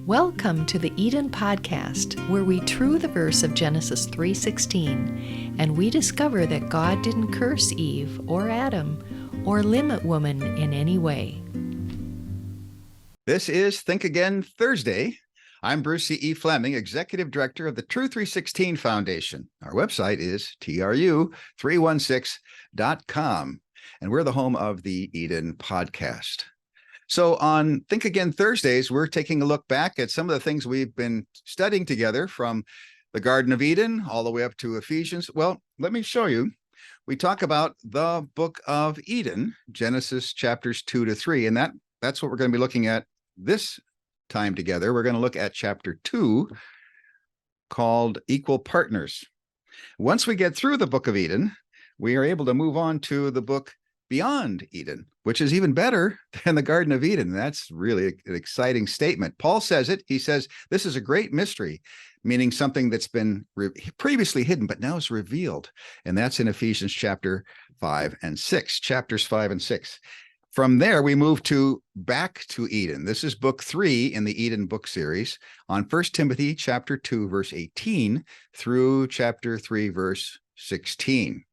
Welcome to the Eden Podcast, where we true the verse of Genesis 3:16, and we discover that God didn't curse Eve or Adam or limit woman in any way. This is Think Again Thursday. I'm Bruce C. E. Fleming, Executive Director of the Tru316 Foundation. Our website is Tru316.com, and we're the home of the Eden Podcast. So on Think Again Thursdays, we're taking a look back at some of the things we've been studying together from the Garden of Eden all the way up to Ephesians. Well, let me show you. We talk about the book of Eden, Genesis chapters 2 to 3, and that's what we're going to be looking at this time together. We're going to look at chapter 2 called Equal Partners. Once we get through the book of Eden, we are able to move on to the book Beyond Eden, which is even better than the Garden of Eden. That's really an exciting statement. Paul says it. He says, this is a great mystery, meaning something that's been previously hidden, but now is revealed. And that's in Ephesians chapter 5 and 6, chapters 5 and 6. From there, we move back to Eden. This is book 3 in the Eden book series on 1 Timothy chapter 2, verse 18 through chapter 3, verse 16.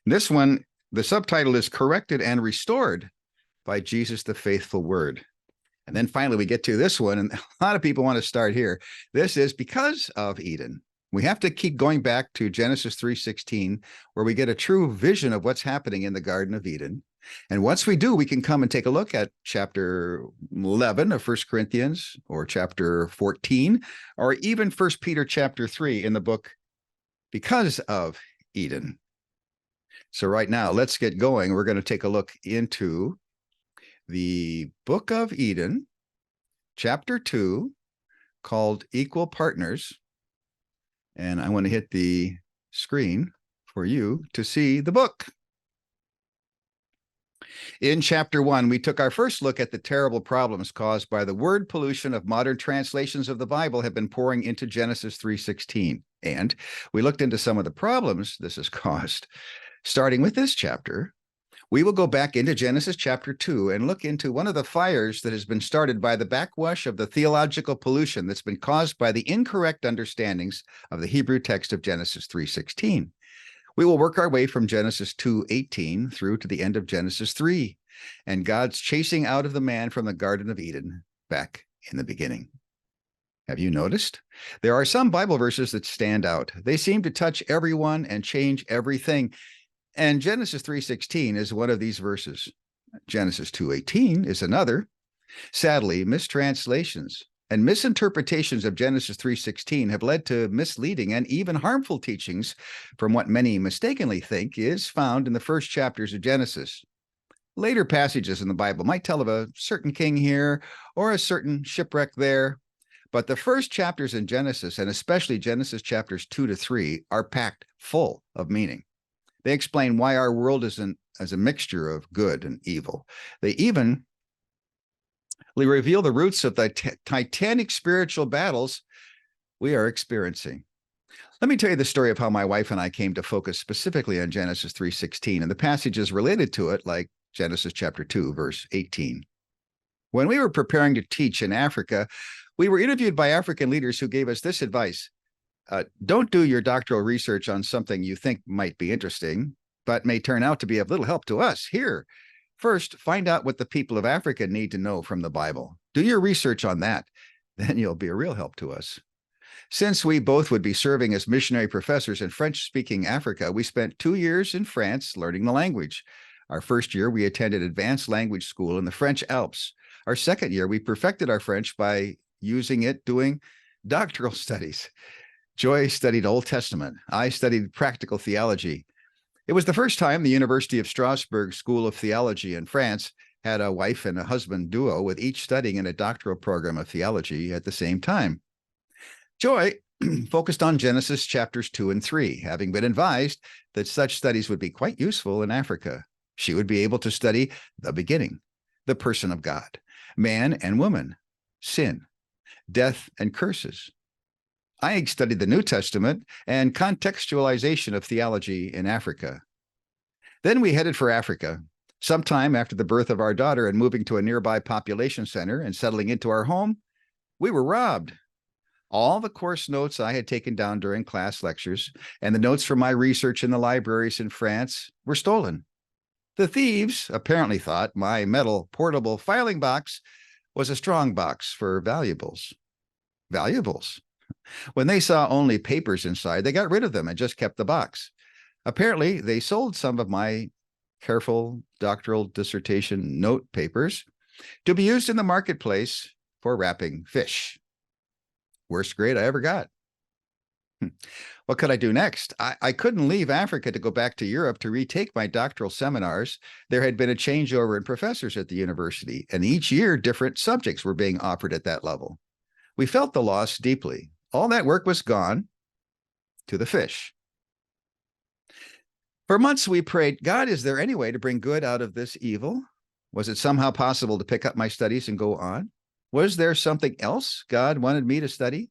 This one, the subtitle is Corrected and Restored by Jesus, the Faithful Word. And then finally, we get to this one, and a lot of people want to start here. This is Because of Eden. We have to keep going back to Genesis 3:16, where we get a true vision of what's happening in the Garden of Eden. And once we do, we can come and take a look at chapter 11 of 1 Corinthians, or chapter 14, or even 1 Peter chapter 3 in the book Because of Eden. So right now, let's get going. We're going to take a look into the book of Eden, chapter 2, called Equal Partners. And I want to hit the screen for you to see the book. In chapter 1, we took our first look at the terrible problems caused by the word pollution of modern translations of the Bible have been pouring into Genesis 3:16. And we looked into some of the problems this has caused. Starting with this chapter, we will go back into Genesis chapter 2 and look into one of the fires that has been started by the backwash of the theological pollution that's been caused by the incorrect understandings of the Hebrew text of Genesis 3:16. We will work our way from Genesis 2:18 through to the end of Genesis 3, and God's chasing out of the man from the Garden of Eden back in the beginning. Have you noticed? There are some Bible verses that stand out. They seem to touch everyone and change everything. And Genesis 3:16 is one of these verses. Genesis 2:18 is another. Sadly, mistranslations and misinterpretations of Genesis 3:16 have led to misleading and even harmful teachings from what many mistakenly think is found in the first chapters of Genesis. Later passages in the Bible might tell of a certain king here or a certain shipwreck there, but the first chapters in Genesis, and especially Genesis chapters 2 to 3, are packed full of meaning. They explain why our world isn't as a mixture of good and evil. They even reveal the roots of the titanic spiritual battles we are experiencing. Let me tell you the story of how my wife and I came to focus specifically on Genesis 3:16 and the passages related to it, like Genesis chapter 2, verse 18. When we were preparing to teach in Africa, we were interviewed by African leaders who gave us this advice. Don't do your doctoral research on something you think might be interesting, but may turn out to be of little help to us here. First, find out what the people of Africa need to know from the Bible. Do your research on that. Then you'll be a real help to us. Since we both would be serving as missionary professors in French-speaking Africa, we spent 2 years in France learning the language. Our first year, we attended advanced language school in the French Alps. Our second year, we perfected our French by using it doing doctoral studies. Joy studied Old Testament. I studied practical theology. It was the first time the University of Strasbourg School of Theology in France had a wife and a husband duo, with each studying in a doctoral program of theology at the same time. Joy focused on Genesis chapters 2 and 3, having been advised that such studies would be quite useful in Africa. She would be able to study the beginning, the person of God, man and woman, sin, death and curses. I studied the New Testament and contextualization of theology in Africa. Then we headed for Africa. Sometime after the birth of our daughter and moving to a nearby population center and settling into our home, We were robbed. All the course notes I had taken down during class lectures and the notes from my research in the libraries in France were stolen. The thieves apparently thought my metal portable filing box was a strong box for valuables. Valuables. When they saw only papers inside, they got rid of them and just kept the box. Apparently, they sold some of my careful doctoral dissertation note papers to be used in the marketplace for wrapping fish. Worst grade I ever got. What could I do next? I couldn't leave Africa to go back to Europe to retake my doctoral seminars. There had been a changeover in professors at the university, and each year different subjects were being offered at that level. We felt the loss deeply. All that work was gone to the fish. For months we prayed, God, is there any way to bring good out of this evil? Was it somehow possible to pick up my studies and go on? Was there something else God wanted me to study?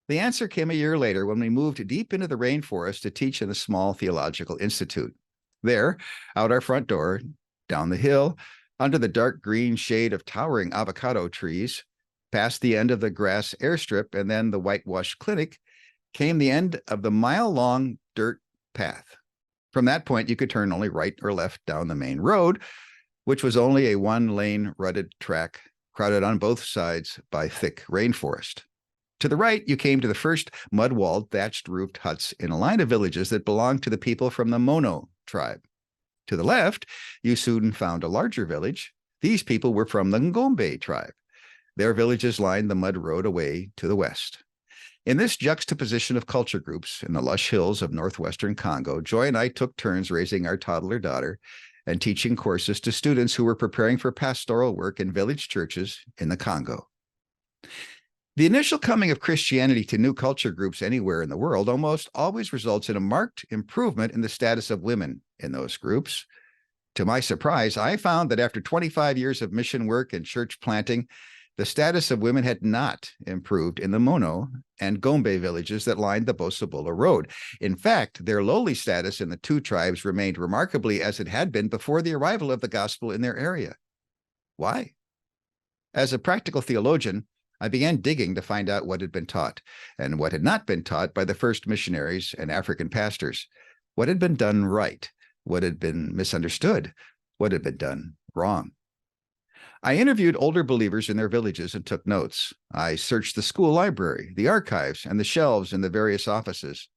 The answer came a year later when we moved deep into the rainforest to teach in a small theological institute. There, out our front door, down the hill, under the dark green shade of towering avocado trees, past the end of the grass airstrip and then the whitewashed clinic, came the end of the mile-long dirt path. From that point, you could turn only right or left down the main road, which was only a one-lane rutted track crowded on both sides by thick rainforest. To the right, you came to the first mud-walled, thatched-roofed huts in a line of villages that belonged to the people from the Mono tribe. To the left, you soon found a larger village. These people were from the Ngombe tribe. Their villages lined the mud road away to the west. In this juxtaposition of culture groups in the lush hills of northwestern Congo, Joy and I took turns raising our toddler daughter and teaching courses to students who were preparing for pastoral work in village churches in the Congo. The initial coming of Christianity to new culture groups anywhere in the world almost always results in a marked improvement in the status of women in those groups. To my surprise, I found that after 25 years of mission work and church planting, the status of women had not improved in the Mono and Gombe villages that lined the Bosabola Road. In fact, their lowly status in the two tribes remained remarkably as it had been before the arrival of the gospel in their area. Why? As a practical theologian, I began digging to find out what had been taught and what had not been taught by the first missionaries and African pastors. What had been done right? What had been misunderstood? What had been done wrong? I interviewed older believers in their villages and took notes. I searched the school library, the archives, and the shelves in the various offices.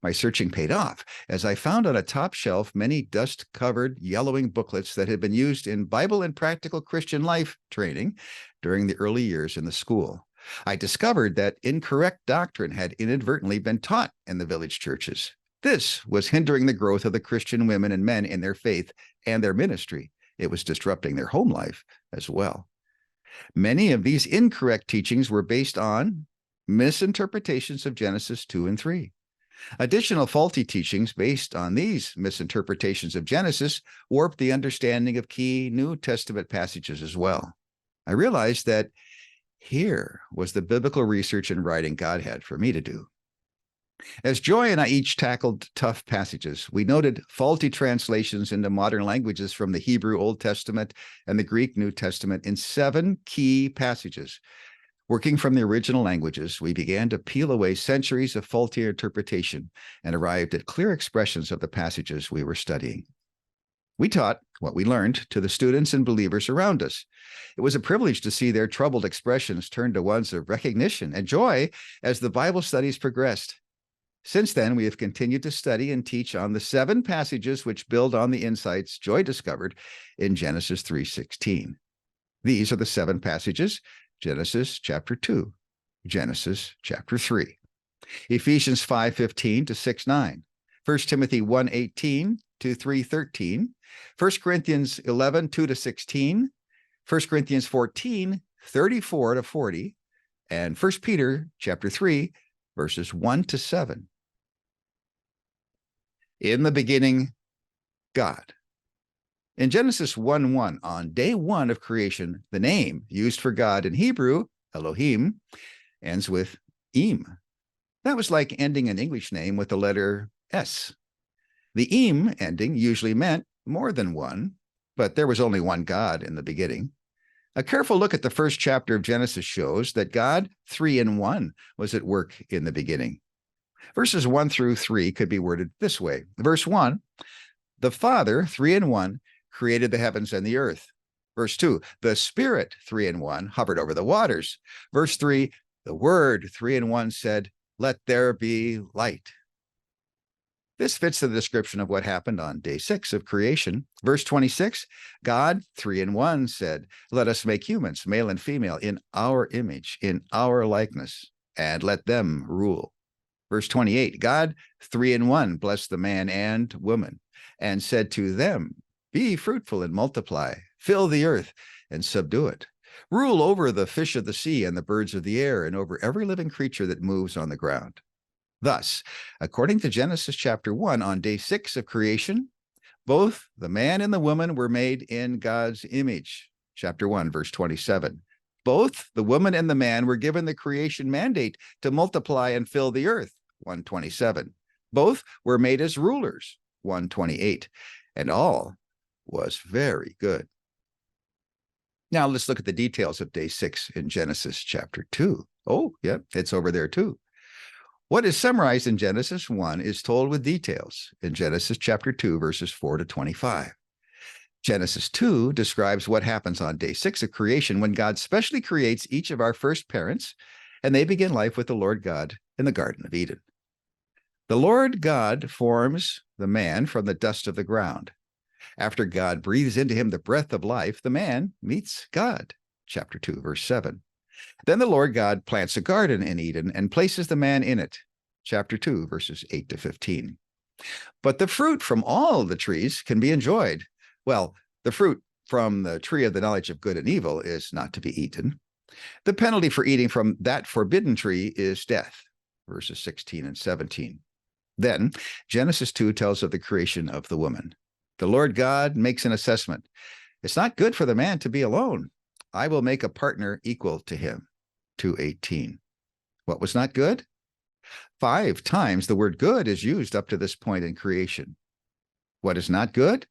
My searching paid off, as I found on a top shelf many dust-covered, yellowing booklets that had been used in Bible and practical Christian life training during the early years in the school. I discovered that incorrect doctrine had inadvertently been taught in the village churches. This was hindering the growth of the Christian women and men in their faith and their ministry. It was disrupting their home life as well. Many of these incorrect teachings were based on misinterpretations of Genesis 2 and 3. Additional faulty teachings based on these misinterpretations of Genesis warped the understanding of key New Testament passages as well. I realized that here was the biblical research and writing God had for me to do. As Joy and I each tackled tough passages, we noted faulty translations into modern languages from the Hebrew Old Testament and the Greek New Testament in 7 key passages. Working from the original languages, we began to peel away centuries of faulty interpretation and arrived at clear expressions of the passages we were studying. We taught what we learned to the students and believers around us. It was a privilege to see their troubled expressions turn to ones of recognition and joy as the Bible studies progressed. Since then, we have continued to study and teach on the 7 passages which build on the insights Joy discovered in Genesis 3:16. These are the 7 passages: Genesis chapter 2, Genesis chapter 3, Ephesians 5:15 to 6:9, 1 Timothy 1:18 to 3:13, 1 Corinthians 11:2 to 16, 1 Corinthians 14:34 to 40, and 1 Peter chapter 3, verses 1 to 7. In the beginning, God. In Genesis 1:1, on day 1 of creation, the name used for God in Hebrew, Elohim, ends with im. That was like ending an English name with the letter S. The im ending usually meant more than one, but there was only one God in the beginning. A careful look at the first chapter of Genesis shows that God, 3-in-1, was at work in the beginning. Verses 1 through 3 could be worded this way. Verse 1, the Father, 3-in-1, created the heavens and the earth. Verse 2, the Spirit, 3-in-1, hovered over the waters. Verse 3, the Word, 3-in-1, said, let there be light. This fits the description of what happened on day 6 of creation. Verse 26, God, 3-in-1, said, let us make humans, male and female, in our image, in our likeness, and let them rule. Verse 28, God, 3-in-1, blessed the man and woman, and said to them, be fruitful and multiply, fill the earth and subdue it. Rule over the fish of the sea and the birds of the air, and over every living creature that moves on the ground. Thus, according to Genesis chapter 1, on day 6 of creation, both the man and the woman were made in God's image. Chapter 1, verse 27. Both the woman and the man were given the creation mandate to multiply and fill the earth. 127. Both were made as rulers. 128. And all was very good. Now let's look at the details of day 6 in Genesis chapter 2. Oh, yep, it's over there too. What is summarized in Genesis 1 is told with details in Genesis chapter 2, verses 4 to 25. Genesis 2 describes what happens on day 6 of creation when God specially creates each of our first parents, and they begin life with the Lord God in the Garden of Eden. The Lord God forms the man from the dust of the ground. After God breathes into him the breath of life, the man meets God. Chapter 2, verse 7. Then the Lord God plants a garden in Eden and places the man in it. Chapter 2, verses 8 to 15. But the fruit from all the trees can be enjoyed. Well, the fruit from the tree of the knowledge of good and evil is not to be eaten. The penalty for eating from that forbidden tree is death. Verses 16 and 17. Then Genesis 2 tells of the creation of the woman. The Lord God makes an assessment. It's not good for the man to be alone. I will make a partner equal to him. 2:18. What was not good? 5 times the word good is used up to this point in creation. What is not good?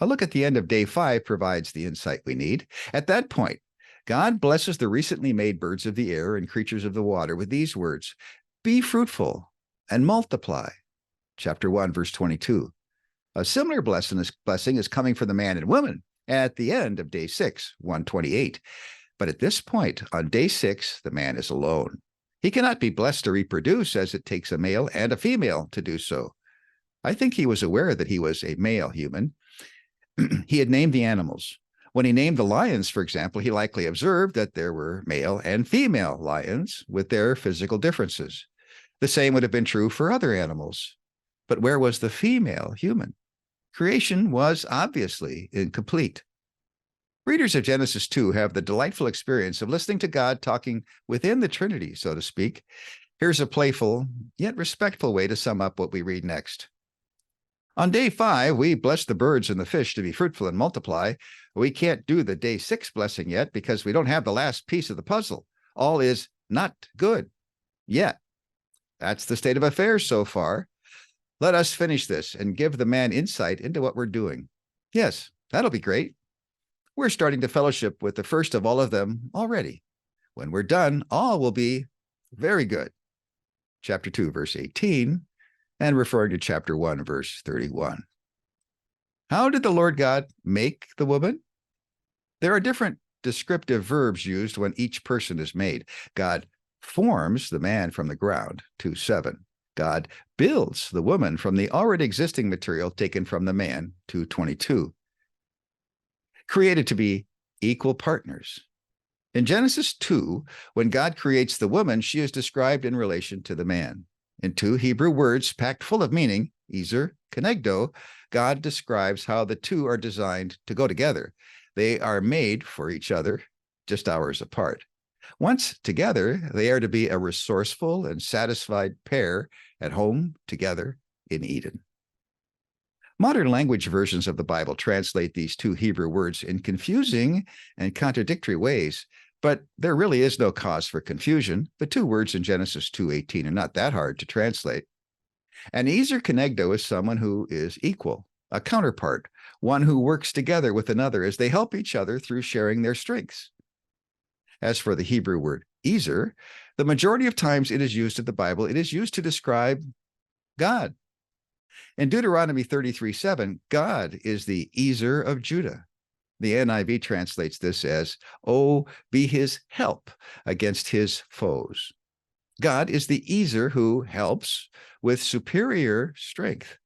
A look at the end of day 5 provides the insight we need. At that point, God blesses the recently made birds of the air and creatures of the water with these words, be fruitful and multiply. Chapter 1, verse 22. A similar blessing is coming for the man and woman at the end of day 6, 128. But at this point, on day 6, the man is alone. He cannot be blessed to reproduce, as it takes a male and a female to do so. I think he was aware that he was a male human. He had named the animals. When he named the lions, for example, he likely observed that there were male and female lions with their physical differences. The same would have been true for other animals. But where was the female human? Creation was obviously incomplete. Readers of Genesis 2 have the delightful experience of listening to God talking within the Trinity, so to speak. Here's a playful, yet respectful way to sum up what we read next. On day 5, we bless the birds and the fish to be fruitful and multiply. We can't do the day 6 blessing yet because we don't have the last piece of the puzzle. All is not good yet. That's the state of affairs so far. Let us finish this and give the man insight into what we're doing. Yes, that'll be great. We're starting to fellowship with the first of all of them already. When we're done, all will be very good. Chapter 2, verse 18, and referring to chapter 1, verse 31. How did the Lord God make the woman? There are different descriptive verbs used when each person is made. God forms the man from the ground, 2:7. God builds the woman from the already existing material taken from the man, 2:22. Created to be equal partners. In Genesis 2, when God creates the woman, she is described in relation to the man. In 2 Hebrew words packed full of meaning, ezer, kenegdo, God describes how the two are designed to go together. They are made for each other, just hours apart. Once together, they are to be a resourceful and satisfied pair at home together in Eden. Modern language versions of the Bible translate these 2 Hebrew words in confusing and contradictory ways, but there really is no cause for confusion. The 2 words in Genesis 2:18 are not that hard to translate. An ezer kenegdo is someone who is equal, a counterpart, one who works together with another as they help each other through sharing their strengths. As for the Hebrew word ezer, the majority of times it is used in the Bible, it is used to describe God. In Deuteronomy 33:7, God is the ezer of Judah. The NIV translates this as, "Oh, be his help against his foes." God is the ezer who helps with superior strength.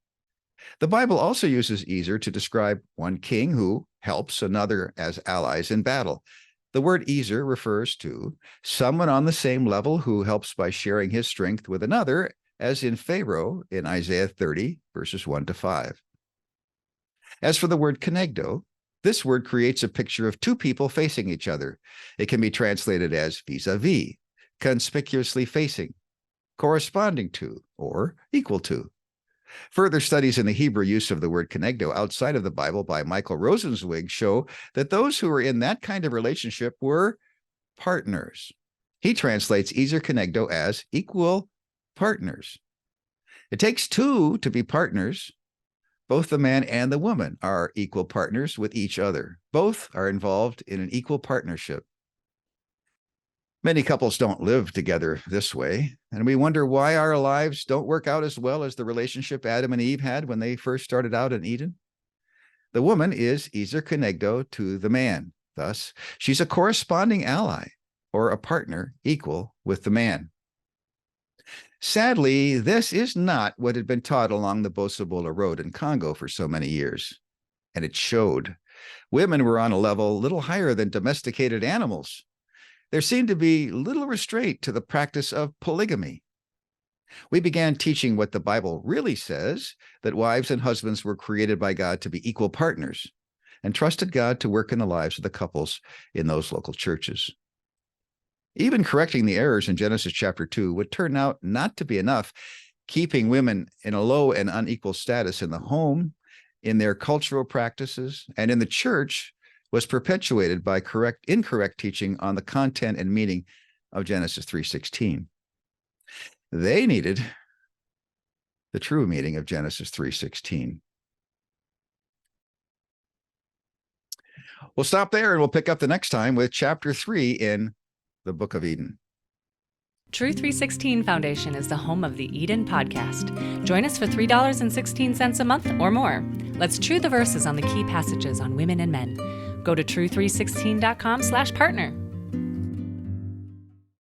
The Bible also uses ezer to describe one king who helps another as allies in battle. The word ezer refers to someone on the same level who helps by sharing his strength with another, as in Pharaoh in Isaiah 30, verses 1 to 5. As for the word kenegdo, this word creates a picture of two people facing each other. It can be translated as vis-a-vis, conspicuously facing, corresponding to, or equal to. Further studies in the Hebrew use of the word kenegdo outside of the Bible by Michael Rosenzweig show that those who were in that kind of relationship were partners. He translates ezer kenegdo as equal partners. It takes two to be partners. Both the man and the woman are equal partners with each other. Both are involved in an equal partnership. Many couples don't live together this way, and we wonder why our lives don't work out as well as the relationship Adam and Eve had when they first started out in Eden. The woman is ezer kenegdo to the man. Thus, she's a corresponding ally or a partner equal with the man. Sadly, this is not what had been taught along the Bosabola Road in Congo for so many years, and it showed. Women were on a level little higher than domesticated animals. There seemed to be little restraint to the practice of polygamy. We began teaching what the Bible really says, that wives and husbands were created by God to be equal partners, and trusted God to work in the lives of the couples in those local churches. Even correcting the errors in Genesis chapter 2 would turn out not to be enough, keeping women in a low and unequal status in the home, in their cultural practices, and in the church was perpetuated by incorrect teaching on the content and meaning of Genesis 3:16. They needed the true meaning of Genesis 3:16. We'll stop there and we'll pick up the next time with chapter 3 in the Book of Eden. Tru316 Foundation is the home of the Eden podcast. Join us for $3.16 a month or more. Let's true the verses on the key passages on women and men. Go to tru316.com/partner.